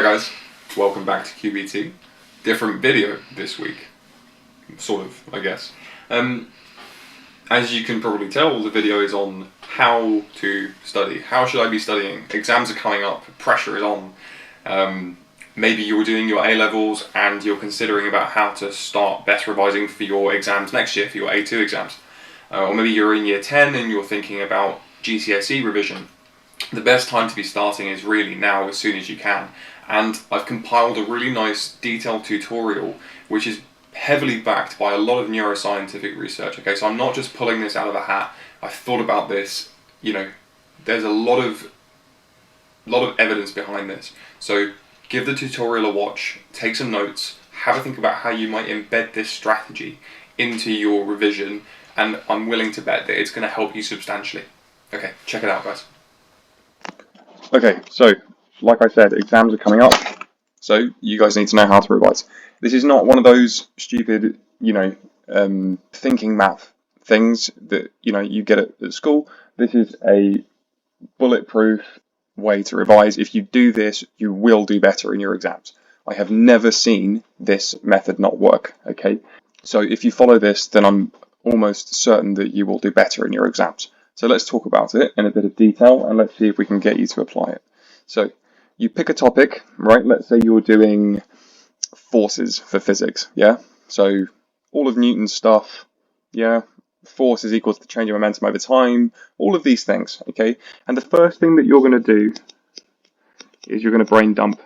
Hi guys, welcome back to QBT. Different video this week, sort of, I guess. As you can probably tell, the video is on how to study. How should I be studying? Exams are coming up, pressure is on. Maybe you're doing your A-levels and you're considering about how to start best revising for your exams next year, for your A2 exams. Or maybe you're in year 10 and you're thinking about GCSE revision. The best time to be starting is really now, as soon as you can. And I've compiled a really nice detailed tutorial which is heavily backed by a lot of neuroscientific research. Okay, so I'm not just pulling this out of a hat. I've thought about this, there's a lot of evidence behind this. So give the tutorial a watch, take some notes, have a think about how you might embed this strategy into your revision, and I'm willing to bet that it's going to help you substantially. Okay, check it out guys. Okay, so like I said, exams are coming up, so you guys need to know how to revise. This is not one of those stupid, thinking math things that, you get at school. This is a bulletproof way to revise. If you do this, you will do better in your exams. I have never seen this method not work, okay? So if you follow this, then I'm almost certain that you will do better in your exams. So let's talk about it in a bit of detail and let's see if we can get you to apply it. So you pick a topic, right? Let's say you're doing forces for physics, yeah? So all of Newton's stuff, yeah? Force is equal to the change of momentum over time, all of these things, okay? And the first thing that you're going to do is you're going to brain dump,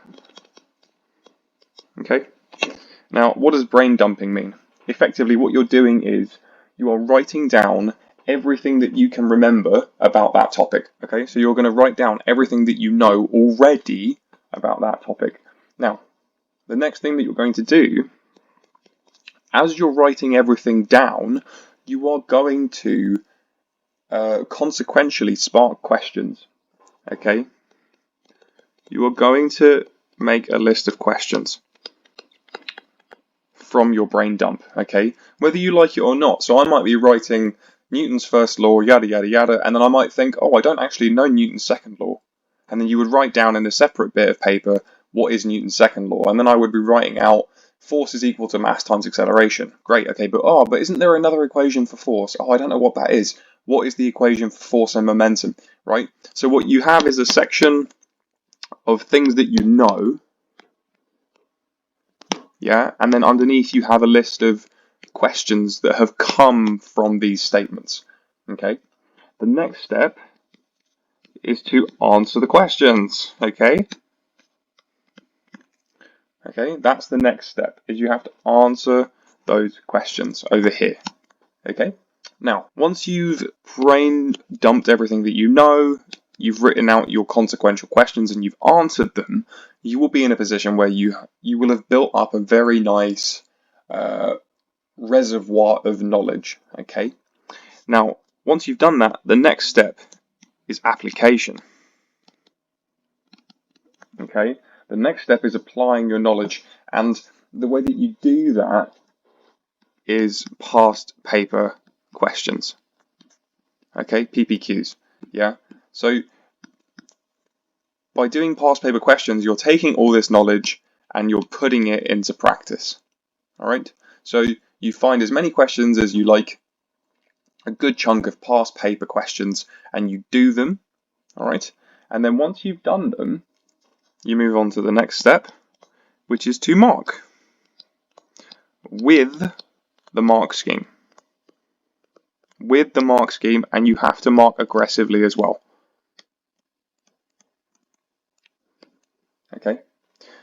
okay? Now, what does brain dumping mean? Effectively, what you're doing is you are writing down everything that you can remember about that topic, okay? So you're going to write down everything that you know already about that topic. Now, the next thing that you're going to do, as you're writing everything down, you are going to consequentially spark questions, okay? You are going to make a list of questions from your brain dump, okay? Whether you like it or not. So I might be writing Newton's first law, yada, yada, yada, and then I might think, oh, I don't actually know Newton's second law. And then you would write down in a separate bit of paper, what is Newton's second law? And then I would be writing out force is equal to mass times acceleration. Great, okay, but isn't there another equation for force? Oh, I don't know what that is. What is the equation for force and momentum, right? So what you have is a section of things that you know, yeah, and then underneath you have a list of questions that have come from these statements, okay? The next step is to answer the questions, okay? Okay, that's the next step, is you have to answer those questions over here, okay? Now, once you've brain dumped everything that you know, you've written out your consequential questions and you've answered them, you will be in a position where you will have built up a very nice reservoir of knowledge, okay? Now, once you've done that, the next step is application, okay? The next step is applying your knowledge, and the way that you do that is past paper questions, okay? PPQs, yeah? So by doing past paper questions, you're taking all this knowledge and you're putting it into practice, all right? So you find as many questions as you like, a good chunk of past paper questions, and you do them, all right? And then once you've done them, you move on to the next step, which is to mark with the mark scheme. With the mark scheme, and you have to mark aggressively as well. Okay?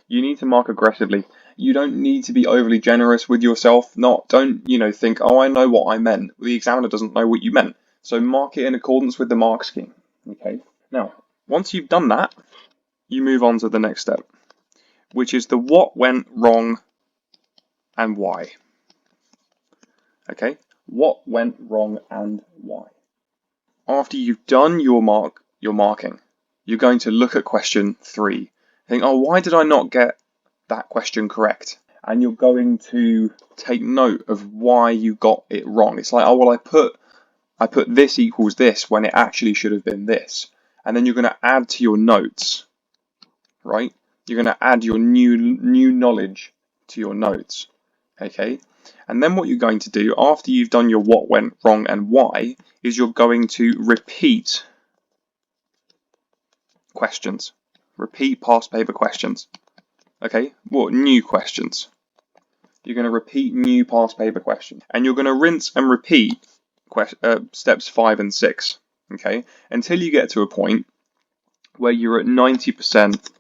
You need to mark aggressively. You don't need to be overly generous with yourself. Don't think, oh, I know what I meant. The examiner doesn't know what you meant. So mark it in accordance with the mark scheme. Okay? Now, once you've done that, you move on to the next step, which is the what went wrong and why. Okay? What went wrong and why. After you've done your marking, you're going to look at question 3. Think, oh, why did I not get that question correct? And you're going to take note of why you got it wrong. It's like, oh, well, I put this equals this when it actually should have been this. And then you're going to add to your notes, right? You're going to add your new knowledge to your notes, okay? And then what you're going to do after you've done your what went wrong and why is you're going to repeat questions. Repeat past paper questions. Okay, what new questions? You're going to repeat new past paper questions. And you're going to rinse and repeat steps 5 and 6. Okay, until you get to a point where you're at 90%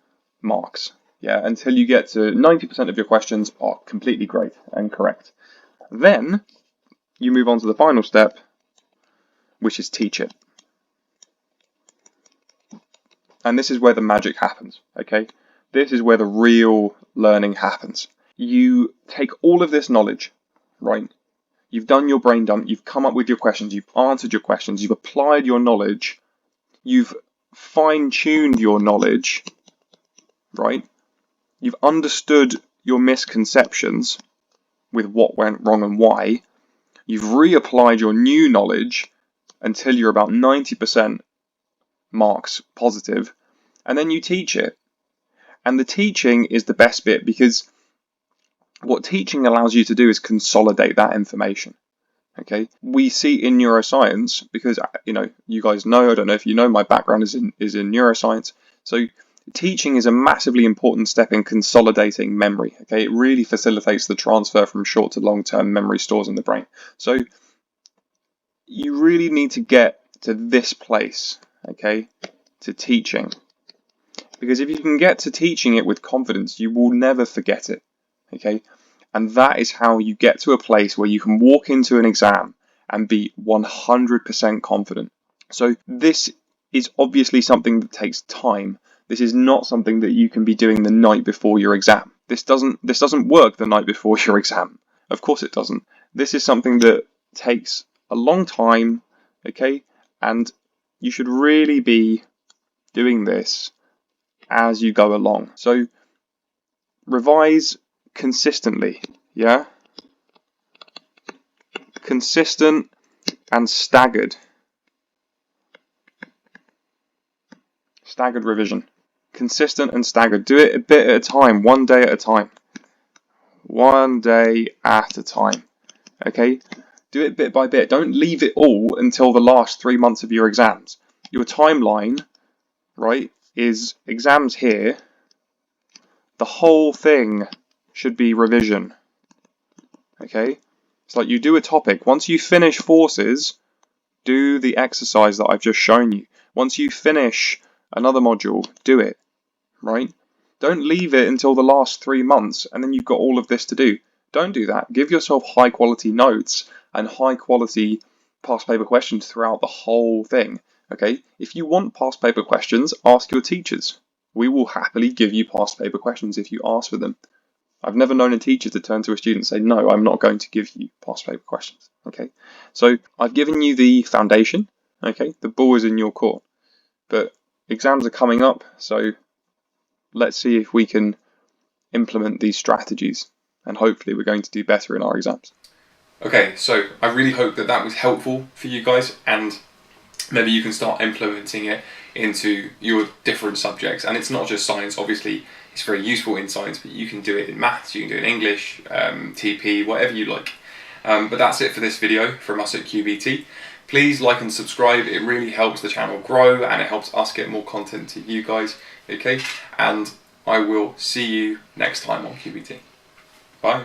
marks. Yeah, until you get to 90% of your questions are completely great and correct. Then you move on to the final step, which is teach it. And this is where the magic happens, okay? This is where the real learning happens. You take all of this knowledge, right? You've done your brain dump, you've come up with your questions, you've answered your questions, you've applied your knowledge, you've fine-tuned your knowledge, right? You've understood your misconceptions with what went wrong and why. You've reapplied your new knowledge until you're about 90% marks positive, and then you teach it. And the teaching is the best bit, because what teaching allows you to do is consolidate that information. Okay, we see in neuroscience, because you guys know, I don't know if you know, my background is in neuroscience. So teaching is a massively important step in consolidating memory. Okay, it really facilitates the transfer from short to long-term memory stores in the brain. So you really need to get to this place, okay, to teaching. Because if you can get to teaching it with confidence, you will never forget it, okay? And that is how you get to a place where you can walk into an exam and be 100% confident. So this is obviously something that takes time. This is not something that you can be doing the night before your exam. This doesn't work the night before your exam. Of course it doesn't. This is something that takes a long time, okay? And you should really be doing this as you go along. So revise consistently, yeah? Consistent and staggered. Staggered revision. Consistent and staggered. Do it a bit at a time, one day at a time. One day at a time, okay? Do it bit by bit. Don't leave it all until the last 3 months of your exams. Your timeline, right, is exams here. The whole thing should be revision, okay? It's like you do a topic. Once you finish forces, do the exercise that I've just shown you. Once you finish another module, do it, right? Don't leave it until the last 3 months and then you've got all of this to do. Don't do that. Give yourself high quality notes and high quality past paper questions throughout the whole thing, okay? If you want past paper questions, ask your teachers. We will happily give you past paper questions if you ask for them. I've never known a teacher to turn to a student and say, no, I'm not going to give you past paper questions, okay? So I've given you the foundation, okay? The ball is in your court. But exams are coming up, so let's see if we can implement these strategies, and hopefully we're going to do better in our exams. Okay, so I really hope that that was helpful for you guys, and maybe you can start implementing it into your different subjects. And it's not just science, obviously it's very useful in science, but you can do it in maths, you can do it in English, TP, whatever you like. But that's it for this video from us at QBT. Please like and subscribe, it really helps the channel grow and it helps us get more content to you guys, okay? And I will see you next time on QBT. Bye.